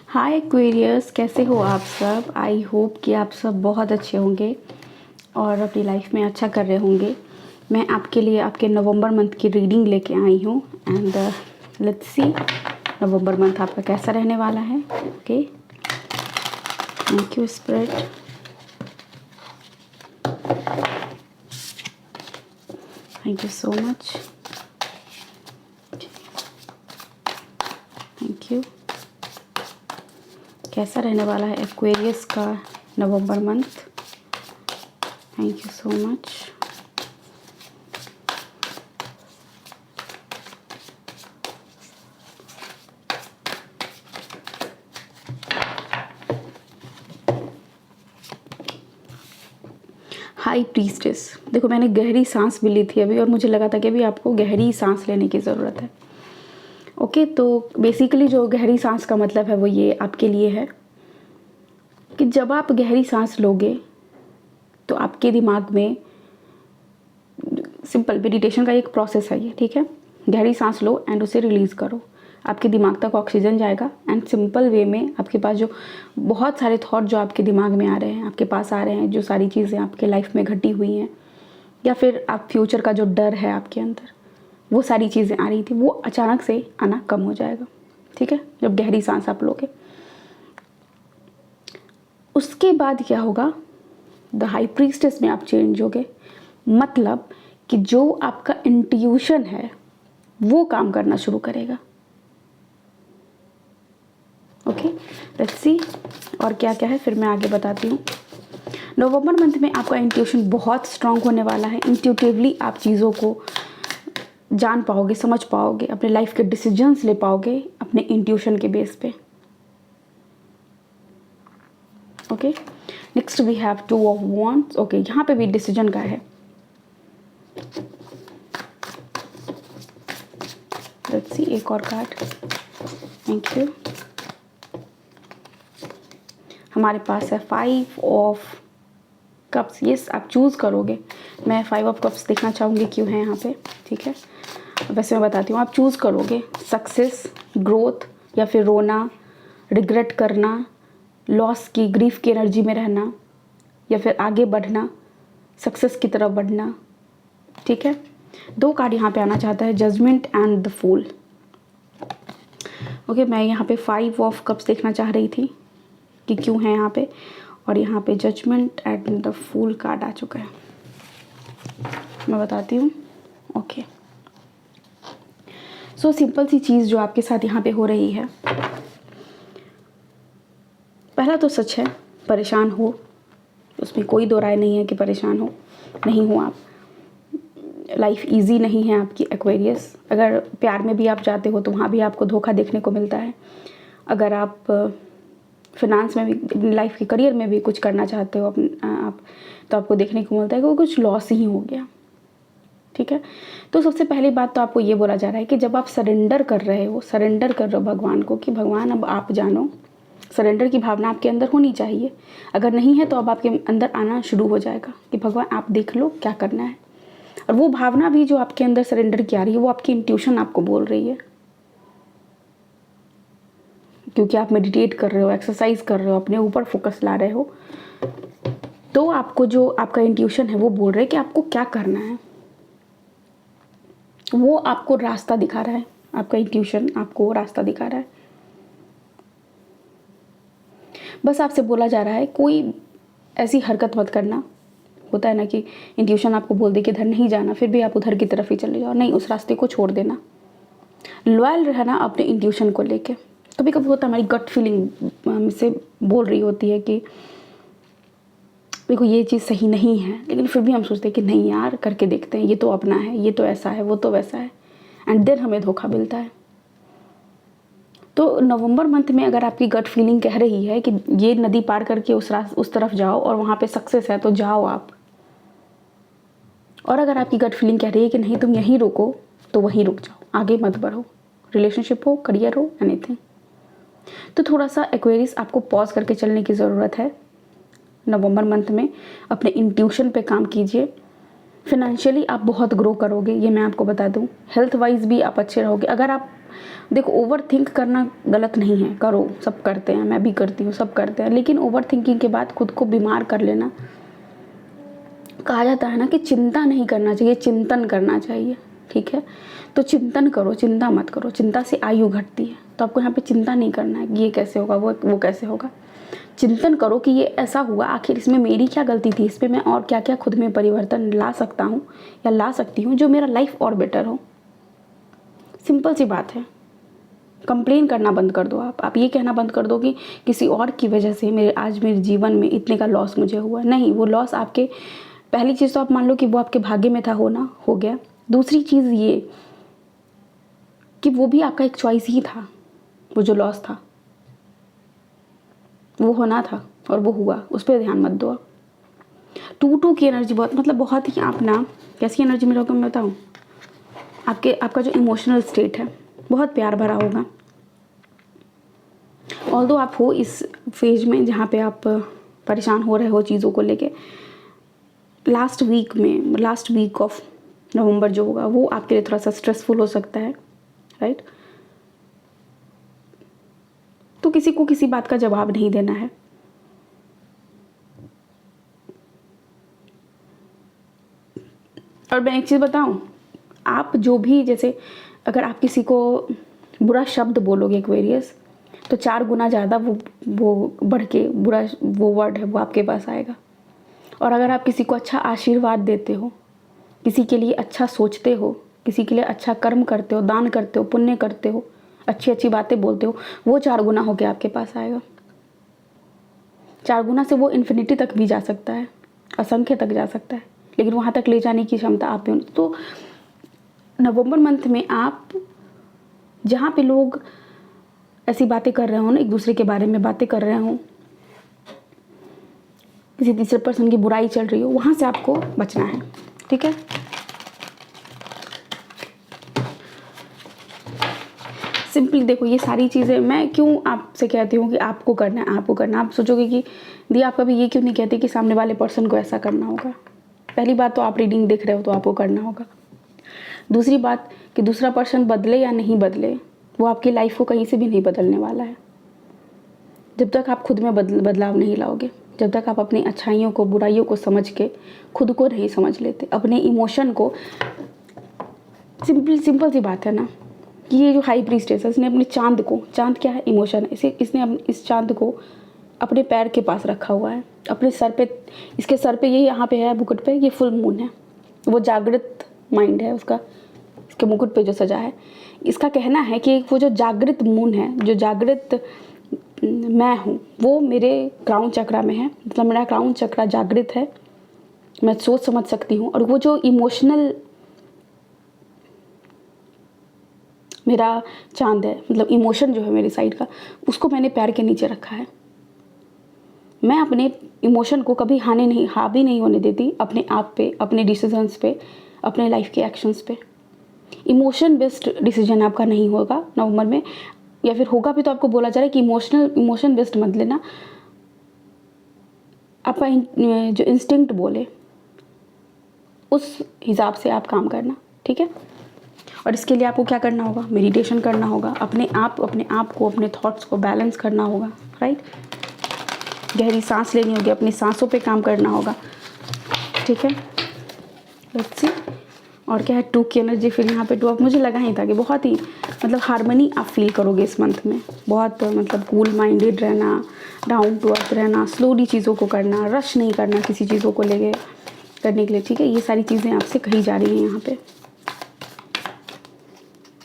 हाय Aquarius, कैसे हो आप सब। आई होप कि आप सब बहुत अच्छे होंगे और अपनी लाइफ में अच्छा कर रहे होंगे। मैं आपके लिए आपके नवंबर मंथ की रीडिंग लेके आई हूँ and let's see November month आपका कैसा रहने वाला है। Okay, thank you spirit. Thank you so much. Thank you. कैसा रहने वाला है एक्वेरियस का November month. Thank you so much. High priestess. देखो, मैंने गहरी सांस भी ली थी अभी और मुझे लगा था कि अभी आपको गहरी सांस लेने की ज़रूरत है। ओके, तो बेसिकली जो गहरी सांस का मतलब है वो ये आपके लिए है कि जब आप गहरी सांस लोगे तो आपके दिमाग में, सिंपल मेडिटेशन का एक प्रोसेस है ये, ठीक है। गहरी सांस लो एंड उसे रिलीज़ करो, आपके दिमाग तक ऑक्सीजन जाएगा एंड सिंपल वे में आपके पास जो बहुत सारे थॉट जो आपके दिमाग में आ रहे हैं, आपके पास आ रहे हैं, जो सारी चीज़ें आपके लाइफ में घटी हुई हैं या फिर आप फ्यूचर का जो डर है आपके अंदर, वो सारी चीज़ें आ रही थी, वो अचानक से आना कम हो जाएगा, ठीक है, जब गहरी सांस आप लोगे। उसके बाद क्या होगा, द हाई प्रीस्टेस में आप चेंज होगे, मतलब कि जो आपका इंट्यूशन है वो काम करना शुरू करेगा। ओके, लेट्स सी और क्या क्या है, फिर मैं आगे बताती हूँ। नवंबर मंथ में आपका इंट्यूशन बहुत स्ट्रांग होने वाला है। इंट्यूटिवली आप चीज़ों को जान पाओगे, समझ पाओगे, अपने लाइफ के डिसीजंस ले पाओगे अपने इंट्यूशन के बेस पे। Okay, next we have two of wands. Okay, यहाँ पे भी डिसीजन का है। लेट्स सी एक और कार्ड। Thank you. हमारे पास है 5 ऑफ कप्स। यस, आप चूज़ करोगे। मैं 5 ऑफ कप्स देखना चाहूँगी क्यों है यहाँ पे, ठीक है। वैसे मैं बताती हूँ, आप चूज़ करोगे सक्सेस, ग्रोथ या फिर रोना, रिग्रेट करना, लॉस की, ग्रीफ की एनर्जी में रहना या फिर आगे बढ़ना, सक्सेस की तरफ बढ़ना, ठीक है। 2 कार्ड यहाँ पे आना चाहता है, judgement and the fool. Okay, मैं यहाँ पे 5 ऑफ कप्स देखना चाह रही थी कि क्यों है यहाँ पे, और यहाँ पे judgement and the fool card आ चुका है। मैं बताती हूँ। ओके, सो सिंपल सी चीज़ जो आपके साथ यहाँ पे हो रही है, पहला तो सच है, परेशान हो, उसमें कोई दो राय नहीं है कि परेशान हो, नहीं हो आप। लाइफ इजी नहीं है आपकी एक्वेरियस। अगर प्यार में भी आप जाते हो तो वहाँ भी आपको धोखा देखने को मिलता है। अगर आप फिनांस में भी, लाइफ के करियर में भी कुछ करना चाहते हो आप, तो आपको देखने को मिलता है कि वो कुछ लॉस ही हो गया, ठीक है। तो सबसे पहली बात तो आपको ये बोला जा रहा है कि जब आप सरेंडर कर रहे हो, सरेंडर कर रहे हो भगवान को कि भगवान अब आप जानो, सरेंडर की भावना आपके अंदर होनी चाहिए। अगर नहीं है तो अब आपके अंदर आना शुरू हो जाएगा कि भगवान आप देख लो क्या करना है। और वो भावना भी जो आपके अंदर सरेंडर की आ रही है, वो आपकी इंट्यूशन आपको बोल रही है, क्योंकि आप मेडिटेट कर रहे हो, एक्सरसाइज कर रहे हो, अपने ऊपर फोकस ला रहे हो, तो आपको जो आपका इंट्यूशन है वो बोल रहा है कि आपको क्या करना है। वो आपको रास्ता दिखा रहा है, आपका इंट्यूशन आपको रास्ता दिखा रहा है। बस आपसे बोला जा रहा है कोई ऐसी हरकत मत करना। होता है ना कि इंट्यूशन आपको बोल दे कि इधर नहीं जाना, फिर भी आप उधर की तरफ ही चले जाओ, नहीं, उस रास्ते को छोड़ देना। लॉयल रहना अपने इंट्यूशन को लेके। कभी कभी होता है हमारी गट फीलिंग हमसे बोल रही होती है कि देखो ये चीज़ सही नहीं है, लेकिन फिर भी हम सोचते हैं कि नहीं यार, करके देखते हैं, ये तो अपना है, ये तो ऐसा है, वो तो वैसा है, एंड देन हमें धोखा मिलता है। तो नवंबर मंथ में अगर आपकी गट फीलिंग कह रही है कि ये नदी पार करके उस तरफ जाओ और वहाँ पे सक्सेस है, तो जाओ आप। और अगर आपकी गट फीलिंग कह रही है कि नहीं तुम यहीं रुको, तो वहीं रुक जाओ, आगे मत बढ़ो। रिलेशनशिप हो, करियर हो, एनीथिंग। तो थोड़ा सा एक्वेरियस आपको पॉज करके चलने की ज़रूरत है। नवंबर मंथ में अपने इंट्यूशन पे काम कीजिए। फिनेंशियली आप बहुत ग्रो करोगे, ये मैं आपको बता दूं। हेल्थ वाइज भी आप अच्छे रहोगे। अगर आप देखो, ओवर थिंक करना गलत नहीं है, करो, सब करते हैं, मैं भी करती हूँ, सब करते हैं, लेकिन ओवर थिंकिंग के बाद खुद को बीमार कर लेना, कहा जाता है ना कि चिंता नहीं करना चाहिए, चिंतन करना चाहिए, ठीक है। तो चिंतन करो, चिंता मत करो। चिंता से आयु घटती है, तो आपको यहाँ पे चिंता नहीं करना है कि ये कैसे होगा, वो कैसे होगा। चिंतन करो कि ये ऐसा हुआ, आखिर इसमें मेरी क्या गलती थी, इस पर मैं और क्या क्या खुद में परिवर्तन ला सकता हूँ या ला सकती हूँ जो मेरा लाइफ और बेटर हो। सिंपल सी बात है। कंप्लेन करना बंद कर दो। आप ये कहना बंद कर दो कि किसी और की वजह से मेरे जीवन में इतने का लॉस मुझे हुआ। नहीं, वो लॉस आपके, पहली चीज़ तो आप मान लो कि वो आपके भाग्य में था, होना हो गया। दूसरी चीज़ ये कि वो भी आपका एक चॉइस ही था। वो जो लॉस था वो होना था और वो हुआ, उस पर ध्यान मत दो। 2 की एनर्जी बहुत ही आप ना कैसी एनर्जी में रहोगे मैं बताऊँ। आपका जो इमोशनल स्टेट है बहुत प्यार भरा होगा। ऑल्दो आप हो इस फेज में जहाँ पे आप परेशान हो रहे हो चीज़ों को लेके। लास्ट वीक ऑफ नवंबर जो होगा वो आपके लिए थोड़ा सा स्ट्रेसफुल हो सकता है, राइट। तो किसी को किसी बात का जवाब नहीं देना है। और मैं एक चीज़ बताऊं, आप जो भी, जैसे अगर आप किसी को बुरा शब्द बोलोगे एक्वेरियस, तो 4 गुना ज़्यादा वो बढ़ के बुरा वो वर्ड है वो आपके पास आएगा। और अगर आप किसी को अच्छा आशीर्वाद देते हो, किसी के लिए अच्छा सोचते हो, किसी के लिए अच्छा कर्म करते हो, दान करते हो, पुण्य करते हो, अच्छी अच्छी बातें बोलते हो, वो 4 गुना होके आपके पास आएगा। 4 गुना से वो इन्फिनिटी तक भी जा सकता है, असंख्य तक जा सकता है, लेकिन वहाँ तक ले जाने की क्षमता आप में। तो नवंबर मंथ में आप जहाँ पे लोग ऐसी बातें कर रहे हो ना, एक दूसरे के बारे में बातें कर रहे हो, किसी तीसरे पर्सन की बुराई चल रही हो, वहाँ से आपको बचना है, ठीक है। सिंपली देखो, ये सारी चीज़ें मैं क्यों आपसे कहती हूँ कि आपको करना है, आपको करना। आप सोचोगे कि दी आप कभी ये क्यों नहीं कहते कि सामने वाले पर्सन को ऐसा करना होगा। पहली बात तो आप रीडिंग देख रहे हो तो आपको करना होगा। दूसरी बात कि दूसरा पर्सन बदले या नहीं बदले, वो आपकी लाइफ को कहीं से भी नहीं बदलने वाला है जब तक आप खुद में बदलाव नहीं लाओगे, जब तक आप अपनी अच्छाइयों को, बुराइयों को समझ के खुद को नहीं समझ लेते, अपने इमोशन को। सिंपल सी बात है ना कि ये जो हाई प्रीस्टेस है, इसने अपने चांद क्या है, इमोशन है, इसने इस चांद को अपने पैर के पास रखा हुआ है, अपने सर पे, इसके सर पे, ये यहाँ पे है मुकुट पे, ये फुल मून है, वो जागृत माइंड है उसका, इसके मुकुट पे जो सजा है। इसका कहना है कि वो जो जागृत मून है, जो जागृत मैं हूँ, वो मेरे क्राउन चक्रा में है, मतलब मेरा क्राउन चक्रा जागृत है, मैं सोच समझ सकती हूँ। और वो जो इमोशनल मेरा चांद है, मतलब इमोशन जो है मेरी साइड का, उसको मैंने पैर के नीचे रखा है। मैं अपने इमोशन को कभी हावी नहीं होने देती अपने आप पे, अपने डिसीजंस पे, अपने लाइफ के एक्शंस पे। इमोशन बेस्ड डिसीजन आपका नहीं होगा नवंबर में, या फिर होगा भी तो आपको बोला जा रहा है कि इमोशन बेस्ड मत लेना। आपका जो इंस्टिंक्ट बोले उस हिसाब से आप काम करना, ठीक है। और इसके लिए आपको क्या करना होगा, मेडिटेशन करना होगा, अपने आप को, अपने थॉट्स को बैलेंस करना होगा, राइट। गहरी सांस लेनी होगी, अपनी सांसों पे काम करना होगा, ठीक है। लेट्स सी और क्या है। 2 की एनर्जी फिर यहाँ पे 2 अब मुझे लगा ही था कि बहुत ही मतलब हार्मनी आप फील करोगे इस मंथ में। बहुत मतलब कूल माइंडेड रहना, डाउन टू अर्थ रहना, स्लोली चीज़ों को करना, रश नहीं करना किसी चीज़ों को लेके करने के लिए, ठीक है। ये सारी चीज़ें आपसे कही जा रही हैं यहाँ पे।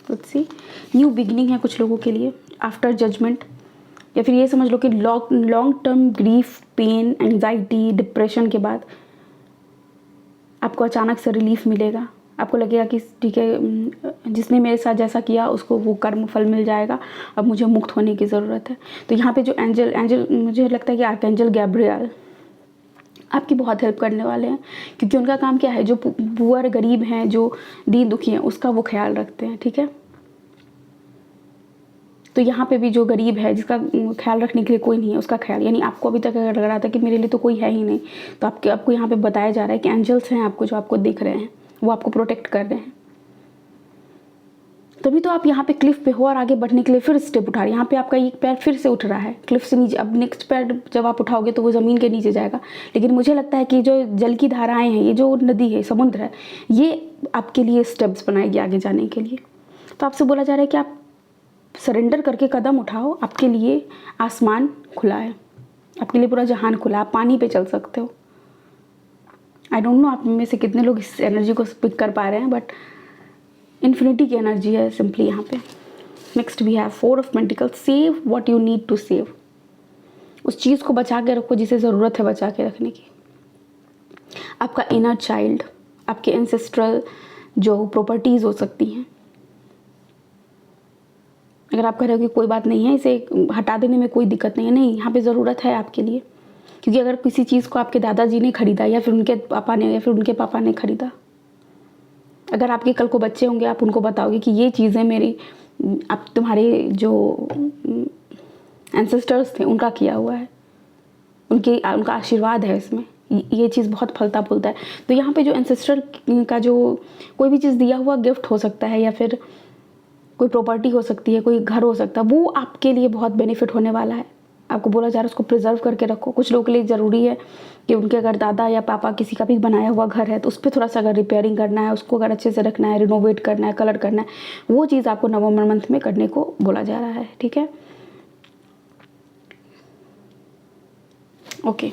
लेट्स सी, न्यू बिगनिंग है कुछ लोगों के लिए आफ्टर जजमेंट, या फिर ये समझ लो कि long term grief, pain, anxiety, depression के बाद आपको अचानक से रिलीफ मिलेगा। आपको लगेगा कि ठीक है, जिसने मेरे साथ जैसा किया उसको वो कर्म फल मिल जाएगा, अब मुझे मुक्त होने की ज़रूरत है। तो यहाँ पे जो एंजल मुझे लगता है कि आर्कएंजल गैब्रियल आपकी बहुत हेल्प करने वाले हैं, क्योंकि उनका काम क्या है, जो पुअर गरीब हैं, जो दीन दुखी हैं, उसका वो ख्याल रखते हैं, ठीक है। तो यहाँ पे भी जो गरीब है, जिसका ख्याल रखने के लिए कोई नहीं है, उसका ख्याल, यानी आपको अभी तक अगर लग रहा था कि मेरे लिए तो कोई है ही नहीं, तो आपको यहाँ पे बताया जा रहा है कि एंजल्स हैं आपको, जो आपको दिख रहे हैं, वो आपको प्रोटेक्ट कर रहे हैं। तभी तो आप यहाँ पे क्लिफ पे हो और आगे बढ़ने के लिए फिर स्टेप उठा रहे हैं। यहाँ पे आपका एक पैर फिर से उठ रहा है क्लिफ से नीचे। अब नेक्स्ट पैर जब आप उठाओगे तो वो ज़मीन के नीचे जाएगा। लेकिन मुझे लगता है कि जो जल की धाराएं हैं, ये जो नदी है, समुद्र है, ये आपके लिए स्टेप्स बनाएगी आगे जाने के लिए। तो आपसे बोला जा रहा है कि आप सरेंडर करके कदम उठाओ, आपके लिए आसमान खुला है, आपके लिए पूरा जहान खुला है, आप पानी पे चल सकते हो। आई डोंट नो आप में से कितने लोग इस एनर्जी को पिक कर पा रहे हैं, बट इन्फिनिटी की एनर्जी है सिंपली यहाँ पे। Next we have 4 of pentacles. Save what you need to save. उस चीज़ को बचा के रखो जिसे ज़रूरत है बचा के रखने की। आपका इनर चाइल्ड, आपके एंसेस्ट्रल जो प्रॉपर्टीज़ हो सकती हैं, अगर आप कह रहे हो कि कोई बात नहीं है, इसे हटा देने में कोई दिक्कत नहीं है, नहीं, यहाँ पे ज़रूरत है आपके लिए। क्योंकि अगर किसी चीज़ को आपके दादाजी ने खरीदा या फिर उनके पापा ने खरीदा, अगर आपके कल को बच्चे होंगे, आप उनको बताओगे कि ये चीज़ें मेरी, आप तुम्हारे जो एंसेस्टर्स थे उनका किया हुआ है, उनका आशीर्वाद है इसमें, ये चीज़ बहुत फलता फूलता है। तो यहाँ पे जो एंसेस्टर का जो कोई भी चीज़ दिया हुआ गिफ्ट हो सकता है, या फिर कोई प्रॉपर्टी हो सकती है, कोई घर हो सकता है, वो आपके लिए बहुत बेनिफिट होने वाला है। आपको बोला जा रहा है उसको प्रिजर्व करके रखो। कुछ लोगों के लिए ज़रूरी है कि उनके अगर दादा या पापा किसी का भी बनाया हुआ घर है तो उस पर थोड़ा सा अगर रिपेयरिंग करना है, उसको अगर अच्छे से रखना है, रिनोवेट करना है, कलर करना है, वो चीज़ आपको नवंबर मंथ में करने को बोला जा रहा है। ठीक है, ओके।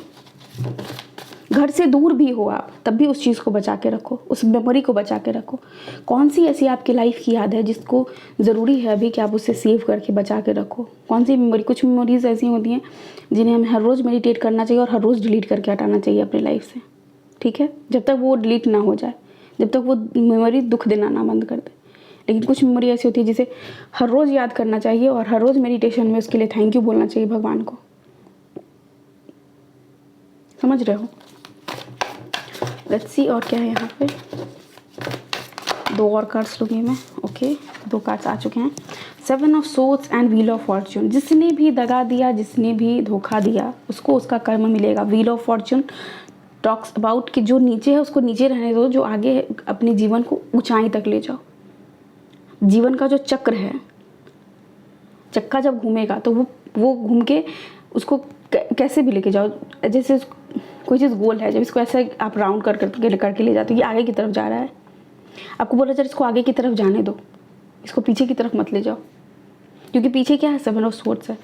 घर से दूर भी हो आप, तब भी उस चीज़ को बचा के रखो, उस मेमोरी को बचा के रखो। कौन सी ऐसी आपकी लाइफ की याद है जिसको ज़रूरी है अभी कि आप उसे सेव करके बचा के रखो? कौन सी मेमोरी? कुछ मेमोरीज ऐसी होती हैं जिन्हें हमें हर रोज़ मेडिटेट करना चाहिए और हर रोज़ डिलीट करके हटाना चाहिए अपनी लाइफ से। ठीक है, जब तक वो डिलीट ना हो जाए, जब तक वो मेमोरी दुख देना ना बंद कर दे। लेकिन कुछ मेमोरी ऐसी होती है जिसे हर रोज़ याद करना चाहिए और हर रोज़ मेडिटेशन में उसके लिए थैंक यू बोलना चाहिए भगवान को। समझ रहे हो? लेट्स सी और क्या है यहाँ पे। 2 और कार्ड्स लूँगी मैं। ओके, 2 कार्ड्स आ चुके हैं। 7 of swords and wheel of Fortune. जिसने भी दगा दिया, जिसने भी धोखा दिया, उसको उसका कर्म मिलेगा। Wheel of Fortune talks about कि जो नीचे है उसको नीचे रहने दो, जो आगे है अपने जीवन को ऊंचाई तक ले जाओ। जीवन का जो चक्र है, चक्का जब घूमेगा तो वो घूम के उसको कैसे भी लेके जाओ। जैसे कोई चीज़ गोल है, जब इसको ऐसे आप राउंड करके ले जाते हो, ये आगे की तरफ जा रहा है, आपको बोला जाए इसको आगे की तरफ जाने दो, इसको पीछे की तरफ मत ले जाओ। क्योंकि पीछे क्या है, 7 ऑफ सोर्ड्स है।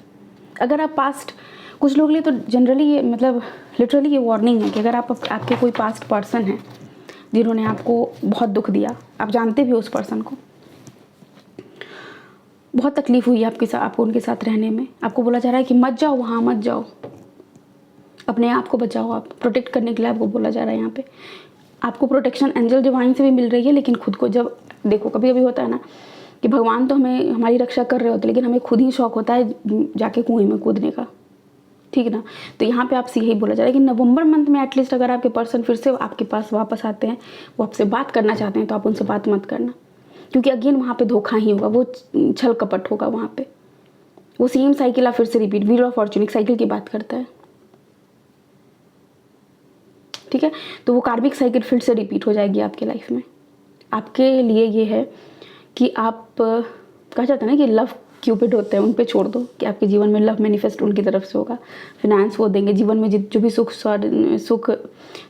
अगर आप पास्ट, कुछ लोगों के लिए तो जनरली ये मतलब लिटरली ये वार्निंग है कि अगर आपके कोई पास्ट पर्सन है जिन्होंने आपको बहुत दुख दिया, आप जानते भी हो उस पर्सन को, बहुत तकलीफ हुई आपको उनके साथ रहने में, आपको बोला जा रहा है कि मत जाओ वहाँ, मत जाओ, अपने आप को बचाओ। आप प्रोटेक्ट करने के लिए आपको बोला जा रहा है। यहाँ पे आपको प्रोटेक्शन एंजल डिवाइन से भी मिल रही है, लेकिन खुद को जब देखो, कभी कभी होता है ना कि भगवान तो हमें हमारी रक्षा कर रहे होते, लेकिन हमें खुद ही शौक होता है जाके कुएं में कूदने का। ठीक है ना? तो यहाँ पे आपसे यही बोला जा रहा है कि नवंबर मंथ में एटलीस्ट अगर आपके पर्सन फिर से आपके पास वापस आते हैं, वो आपसे बात करना चाहते हैं, तो आप उनसे बात मत करना। क्योंकि अगेन वहाँ पे धोखा ही होगा, वो छल कपट होगा वहाँ पे, वो सेम साइकिल आप फिर से रिपीट। व्हील ऑफ फॉर्च्यून एक साइकिल की बात करता है। ठीक है, तो वो कार्मिक साइकिल फिर से रिपीट हो जाएगी आपके लाइफ में। आपके लिए ये है कि आप, कहा जाता है ना कि लव क्यूपिड होते हैं, उन पे छोड़ दो कि आपके जीवन में लव मैनिफेस्ट उनकी तरफ से होगा। फिनेंस वो देंगे, जीवन में जो भी सुख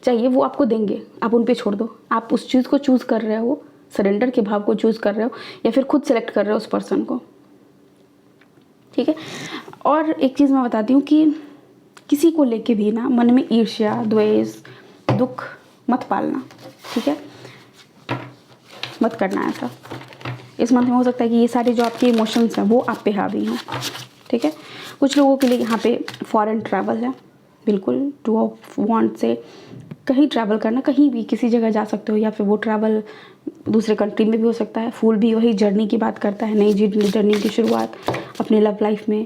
चाहिए वो आपको देंगे, आप उन पे छोड़ दो। आप उस चीज़ को चूज़ कर रहे हो, सरेंडर के भाव को चूज़ कर रहे हो, या फिर खुद सेलेक्ट कर रहे हो उस पर्सन को। ठीक है, और एक चीज़ मैं बताती हूँ कि किसी को लेके भी ना मन में ईर्ष्या, द्वेष, दुख मत पालना। ठीक है, मत करना ऐसा। इस मंथ में हो सकता है कि ये सारे जो आपके इमोशंस हैं वो आप पे हावी हों। ठीक है, कुछ लोगों के लिए यहाँ पे फॉरेन ट्रैवल है, बिल्कुल 2 ऑफ वांड से कहीं ट्रैवल करना, कहीं भी किसी जगह जा सकते हो, या फिर वो ट्रैवल दूसरे कंट्री में भी हो सकता है। फूल भी वही जर्नी की बात करता है, नई जर्नी की शुरुआत अपने लव लाइफ में,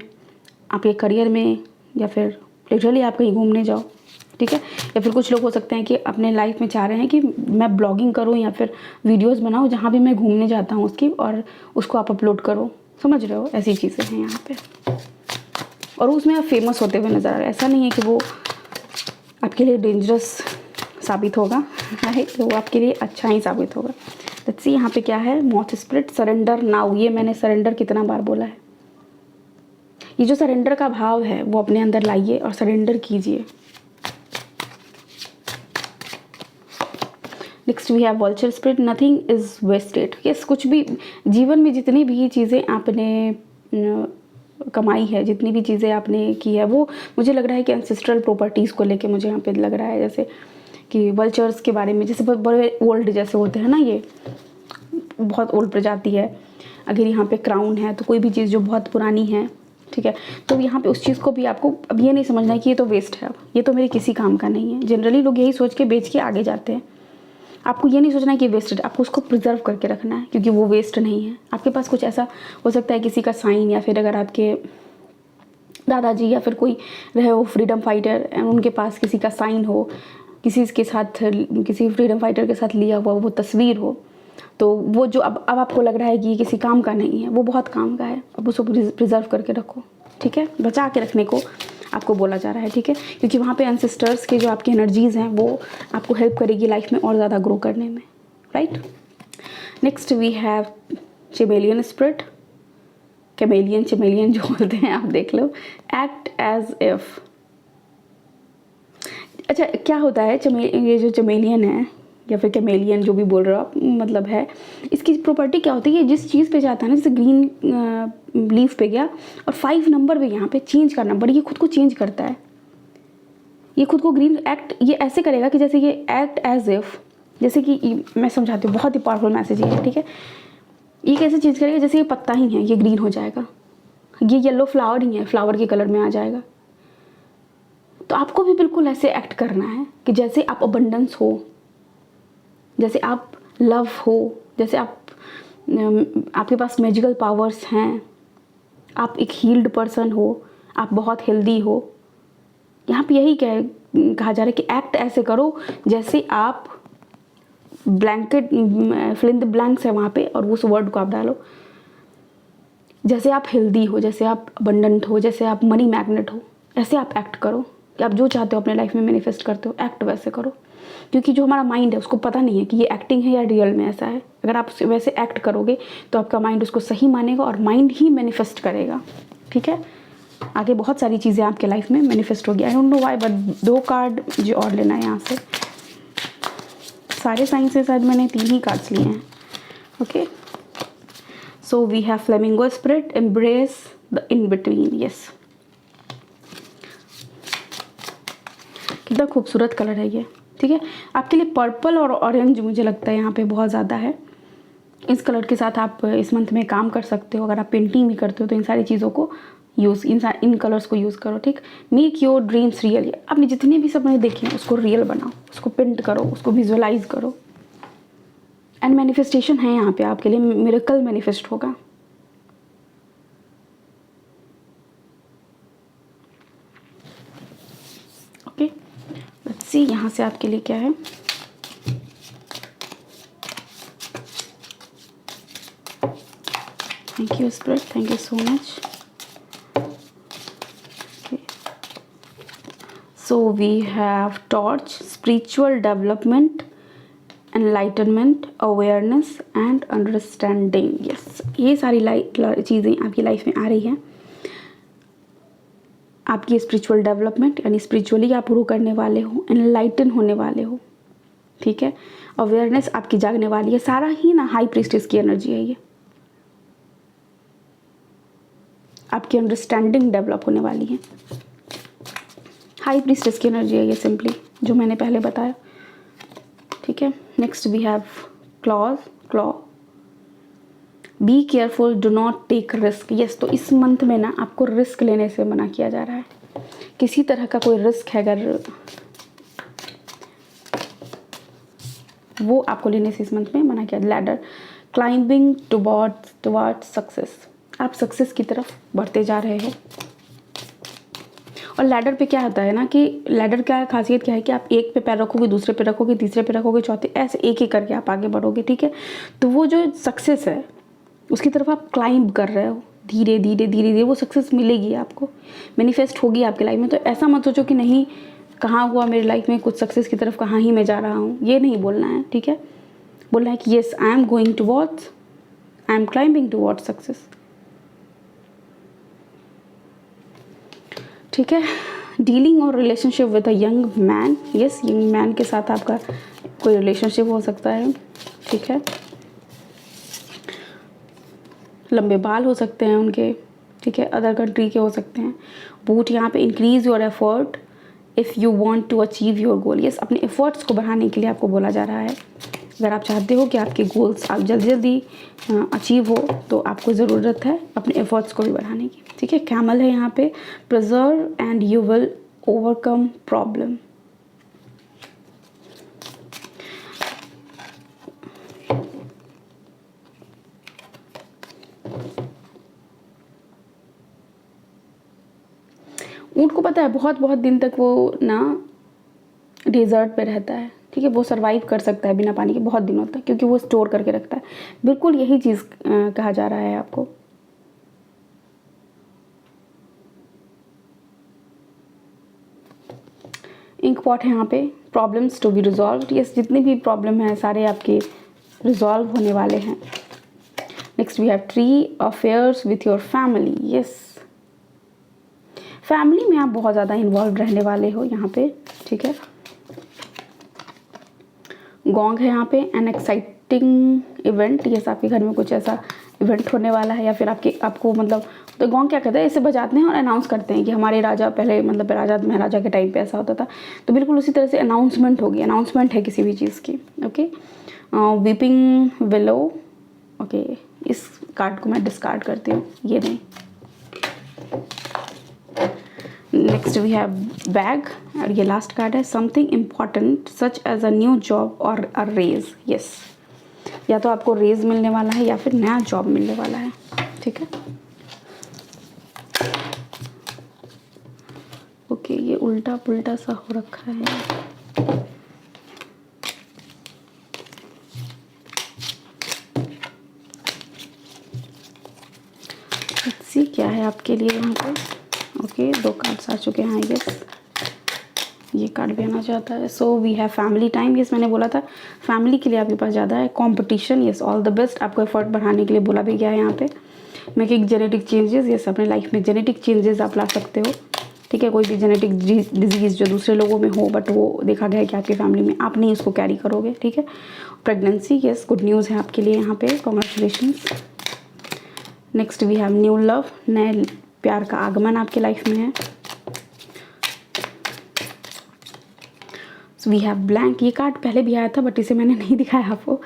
आपके करियर में, या फिर लिटरली आप कहीं घूमने जाओ। ठीक है, या फिर कुछ लोग हो सकते हैं कि अपने लाइफ में चाह रहे हैं कि मैं ब्लॉगिंग करूं या फिर वीडियोस बनाऊं जहां भी मैं घूमने जाता हूं उसकी, और उसको आप अपलोड करो समझ रहे हो, ऐसी चीज़ें हैं यहाँ पे। और उसमें आप फेमस होते हुए नज़र आ रहे हैं। ऐसा नहीं है कि वो आपके लिए डेंजरस साबित होगा, राइट, तो वो आपके लिए अच्छा ही साबित होगा। लेट्स सी यहाँ पे क्या है, मॉथ स्पिरिट, सरेंडर नाउ। ये मैंने सरेंडर कितना बार बोला है। ये जो सरेंडर का भाव है वो अपने अंदर लाइए और सरेंडर कीजिए। Next we have vulture spirit, nothing is wasted. Yes, कुछ भी जीवन में जितनी भी चीज़ें आपने कमाई है, जितनी भी चीज़ें आपने की है, वो मुझे लग रहा है कि एंसेस्ट्रल प्रॉपर्टीज़ को लेके मुझे यहाँ पे लग रहा है, जैसे कि वल्चर्स के बारे में, जैसे बड़े ओल्ड जैसे होते हैं ना, ये बहुत ओल्ड प्रजाति है। अगर यहाँ पे क्राउन है तो कोई भी चीज़ जो बहुत पुरानी है, ठीक है, तो यहाँ पे उस चीज़ को भी आपको अब ये नहीं समझना है कि ये तो वेस्ट है, अब ये तो मेरे किसी काम का नहीं है। जनरली लोग यही सोच के बेच के आगे जाते हैं। आपको ये नहीं सोचना है कि वेस्ट है, आपको उसको प्रिजर्व करके रखना है, क्योंकि वो वेस्ट नहीं है। आपके पास कुछ ऐसा हो सकता है, किसी का साइन, या फिर अगर आपके दादाजी या फिर कोई रहे हो फ्रीडम फाइटर, उनके पास किसी का साइन हो, किसी के साथ, किसी फ्रीडम फाइटर के साथ लिया हुआ वो तस्वीर हो, तो वो जो अब आपको लग रहा है कि ये किसी काम का नहीं है, वो बहुत काम का है। अब उसको प्रिजर्व करके रखो, ठीक है, बचा के रखने को आपको बोला जा रहा है, ठीक है, क्योंकि वहाँ पे एंसेस्टर्स के जो आपकी एनर्जीज़ हैं वो आपको हेल्प करेगी लाइफ में और ज़्यादा ग्रो करने में, right. Next we have chameleon spirit, chameleon, chameleon जो बोलते हैं, आप देख लो, एक्ट एज इफ। अच्छा, क्या होता है ये जो चमेलियन है या फिर कैमेलियन, जो भी बोल रहे हो आप, मतलब है, इसकी प्रॉपर्टी क्या होती है, ये जिस चीज़ पे जाता है ना, जैसे ग्रीन लीफ पे गया और 5 नंबर पे यहाँ पे चेंज करना, बट ये खुद को चेंज करता है, ये खुद को ग्रीन एक्ट ये ऐसे करेगा कि जैसे ये एक्ट एज इफ, जैसे कि मैं समझाती हूँ, बहुत ही पावरफुल मैसेज है, ठीक है। ये कैसे चेंज करेगा, जैसे ये पत्ता ही है, ये ग्रीन हो जाएगा, ये येलो फ्लावर ही है, फ्लावर के कलर में आ जाएगा। तो आपको भी बिल्कुल ऐसे एक्ट करना है कि जैसे आप अबंडेंस हो, जैसे आप लव हो, जैसे आपके पास मैजिकल पावर्स हैं, आप एक हील्ड पर्सन हो, आप बहुत हेल्दी हो। यहाँ पे यही कहा जा रहा है कि एक्ट ऐसे करो जैसे आप blanket, fill in the blanks है वहाँ पे, और उस वर्ड को आप डालो, जैसे आप हेल्दी हो, जैसे आप अबंडेंट हो, जैसे आप मनी मैग्नेट हो, ऐसे आप एक्ट करो कि आप जो चाहते हो अपने लाइफ में मैनिफेस्ट करते हो, एक्ट वैसे करो। क्योंकि जो हमारा माइंड है उसको पता नहीं है कि ये एक्टिंग है या रियल में ऐसा है। अगर आप वैसे एक्ट करोगे तो आपका माइंड उसको सही मानेगा और माइंड ही मैनिफेस्ट करेगा, ठीक है। आगे बहुत सारी चीज़ें आपके लाइफ में मैनिफेस्ट होगी। I don't know why, but 2 card मुझे और लेना है यहाँ से। सारे साइन से शायद मैंने 3 ही कार्ड्स लिए हैं, okay. So we have flamingo spirit, embrace the in between. Yes, कितना खूबसूरत कलर है ये, ठीक है। आपके लिए पर्पल और ऑरेंज मुझे लगता है यहाँ पे बहुत ज़्यादा है। इस कलर के साथ आप इस मंथ में काम कर सकते हो। अगर आप पेंटिंग भी करते हो तो इन सारी चीज़ों को इन कलर्स को यूज़ करो, ठीक। Make your dreams real. आपने जितने भी सपने देखे हैं उसको रियल बनाओ, उसको पेंट करो, उसको विजुअलाइज करो। एंड मैनिफेस्टेशन है यहाँ पे आपके लिए, मिरेकल मैनिफेस्ट होगा। ओके, लेट्स सी यहाँ से आपके लिए क्या है। Thank you spirit, thank you so much. So we have torch, spiritual development, enlightenment, awareness and understanding. Yes, ये सारी चीज़ें आपकी लाइफ में आ रही हैं। आपकी स्पिरिचुअल डेवलपमेंट यानी स्पिरिचुअली आप ग्रो करने वाले हो, एनलाइटन होने वाले हो, ठीक है। अवेयरनेस आपकी जागने वाली है। सारा ही ना हाई प्रीस्टेस की एनर्जी है ये। आपकी अंडरस्टैंडिंग डेवलप होने वाली है। हाई प्रीस्टेस की एनर्जी है ये, सिंपली जो मैंने पहले बताया, ठीक है। Next we have claw. Be careful, do not take risk. Yes, तो इस मंथ में ना आपको रिस्क लेने से मना किया जा रहा है। किसी तरह का कोई रिस्क है अगर वो आपको लेने से इस मंथ में मना किया। Ladder, climbing towards success. आप सक्सेस की तरफ बढ़ते जा रहे हो। और लैडर पे क्या होता है ना कि लैडर का खासियत क्या है कि आप एक पे पैर रखोगे, दूसरे पे रखोगे, तीसरे पे रखोगे, चौथे, ऐसे एक करके आप आगे बढ़ोगे, ठीक है। तो वो जो सक्सेस है उसकी तरफ आप क्लाइंब कर रहे हो, धीरे धीरे धीरे धीरे वो सक्सेस मिलेगी आपको, मैनिफेस्ट होगी आपके लाइफ में। तो ऐसा मत सोचो कि नहीं कहाँ हुआ मेरी लाइफ में कुछ सक्सेस की तरफ, कहाँ ही मैं जा रहा हूँ, ये नहीं बोलना है, ठीक है। बोलना है कि yes I am going towards, I am climbing towards success, ठीक है। डीलिंग और relationship with a young man, yes young man के साथ आपका कोई रिलेशनशिप हो सकता है, ठीक है। लंबे बाल हो सकते हैं उनके, ठीक है, अदर कंट्री के हो सकते हैं। बूट यहाँ पे increase your effort if you want to achieve your goal, yes अपने एफर्ट्स को बढ़ाने के लिए आपको बोला जा रहा है। अगर आप चाहते हो कि आपके गोल्स आप जल्दी जल्दी अचीव हो तो आपको ज़रूरत है अपने एफर्ट्स को भी बढ़ाने की, ठीक है। कैमल है यहाँ पे, preserve and you will overcome problem. ऊँट को पता है बहुत बहुत दिन तक वो ना डेजर्ट पे रहता है, ठीक है, वो सरवाइव कर सकता है बिना पानी के बहुत दिनों तक, क्योंकि वो स्टोर करके रखता है। बिल्कुल यही चीज़ कहा जा रहा है आपको। इंक पॉट है यहाँ पे, problems to be resolve, yes जितनी भी प्रॉब्लम है सारे आपके रिजॉल्व होने वाले हैं। Next we have tree, affairs with your family, yes family में आप बहुत ज़्यादा इन्वॉल्व रहने वाले हो यहाँ पे, ठीक है। गोंग है यहाँ पे, एन एक्साइटिंग इवेंट, यस आपके घर में कुछ ऐसा इवेंट होने वाला है, या फिर आपको मतलब, तो गोंग क्या कहते हैं, इसे बजाते हैं और अनाउंस करते हैं कि हमारे राजा पहले मतलब राजा महाराजा के टाइम पे ऐसा होता था, तो बिल्कुल उसी तरह से अनाउंसमेंट होगी, अनाउंसमेंट है किसी भी चीज़ की, ओके। वीपिंग विलो, ओके इस कार्ड को मैं डिस्कार्ड करती हूँ, ये नहीं। नेक्स्ट वी हैव बैग, और ये लास्ट कार्ड है, something important such as a new job और अ रेज, यस या तो आपको रेज मिलने वाला है या फिर नया जॉब मिलने वाला है, ठीक है। ओके ये उल्टा पुल्टा सा हो रखा है, लेट्स सी क्या है आपके लिए यहाँ पे। ओके 2 कार्ड्स आ चुके हैं, यस ये कार्ड भी आना चाहता है। So we have family time, yes मैंने बोला था फैमिली के लिए आपके पास ज़्यादा है। Competition, yes all the best, आपको एफर्ट बढ़ाने के लिए बोला भी गया है यहाँ पे। मेकिंग जेनेटिक चेंजेस, यस अपने लाइफ में जेनेटिक चेंजेस आप ला सकते हो, ठीक है। कोई भी जेनेटिक डिजीज़ जो दूसरे लोगों में हो बट वो देखा गया है कि आपकी फैमिली में आप नहीं उसको कैरी करोगे, ठीक है। प्रेगनेंसी, यस गुड न्यूज़ है आपके लिए यहाँ पे, congratulations. Next we have new love, नए प्यार का आगमन आपके लाइफ में है। वी हैव ब्लैंक, ये कार्ड पहले भी आया था बट इसे मैंने नहीं दिखाया आपको,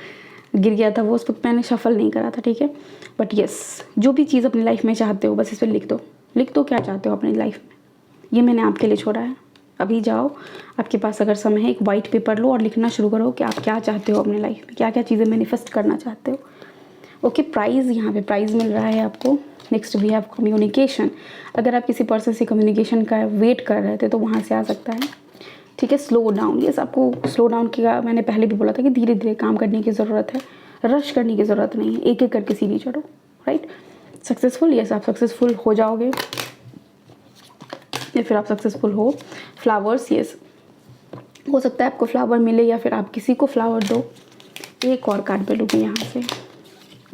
गिर गया था वो, उस वक्त मैंने शफल नहीं करा था, ठीक है। बट यस जो भी चीज़ अपनी लाइफ में चाहते हो बस इस पर लिख दो क्या चाहते हो अपनी लाइफ में, ये मैंने आपके लिए छोड़ा है। अभी जाओ, आपके पास अगर समय है एक वाइट पेपर लो और लिखना शुरू करो कि आप क्या चाहते हो अपनी लाइफ में, क्या क्या चीज़ें मैनिफेस्ट करना चाहते हो। ओके प्राइज़, यहाँ पे प्राइज़ मिल रहा है आपको। नेक्स्ट वी हैव कम्युनिकेशन, अगर आप किसी पर्सन से कम्युनिकेशन का वेट कर रहे थे तो वहाँ से आ सकता है, ठीक है। स्लो डाउन, यस आपको स्लो डाउन किया, मैंने पहले भी बोला था कि धीरे धीरे काम करने की ज़रूरत है, रश करने की ज़रूरत नहीं है, एक एक करके सीढ़ी चढ़ो, राइट। सक्सेसफुल, यस आप सक्सेसफुल हो जाओगे या फिर आप सक्सेसफुल हो। फ्लावर्स, यस हो सकता है आपको फ्लावर मिले या फिर आप किसी को फ्लावर दो। एक और कार्ड पे लूँगी यहाँ से,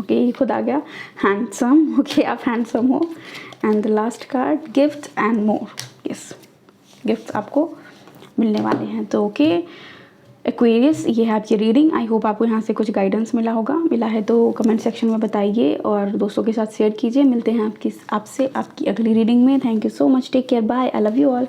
ओके ये खुद आ गया, हैंडसम, ओके आप हैंडसम हो। And the last card gift and more, yes gift आपको मिलने वाले हैं। तो ओके एक्वेरियस ये है आपकी रीडिंग। आई होप आपको यहाँ से कुछ गाइडेंस मिला होगा, मिला है तो कमेंट सेक्शन में बताइए और दोस्तों के साथ शेयर कीजिए। मिलते हैं आपसे आपकी अगली रीडिंग में। Thank you so much, take care, bye, I love you all.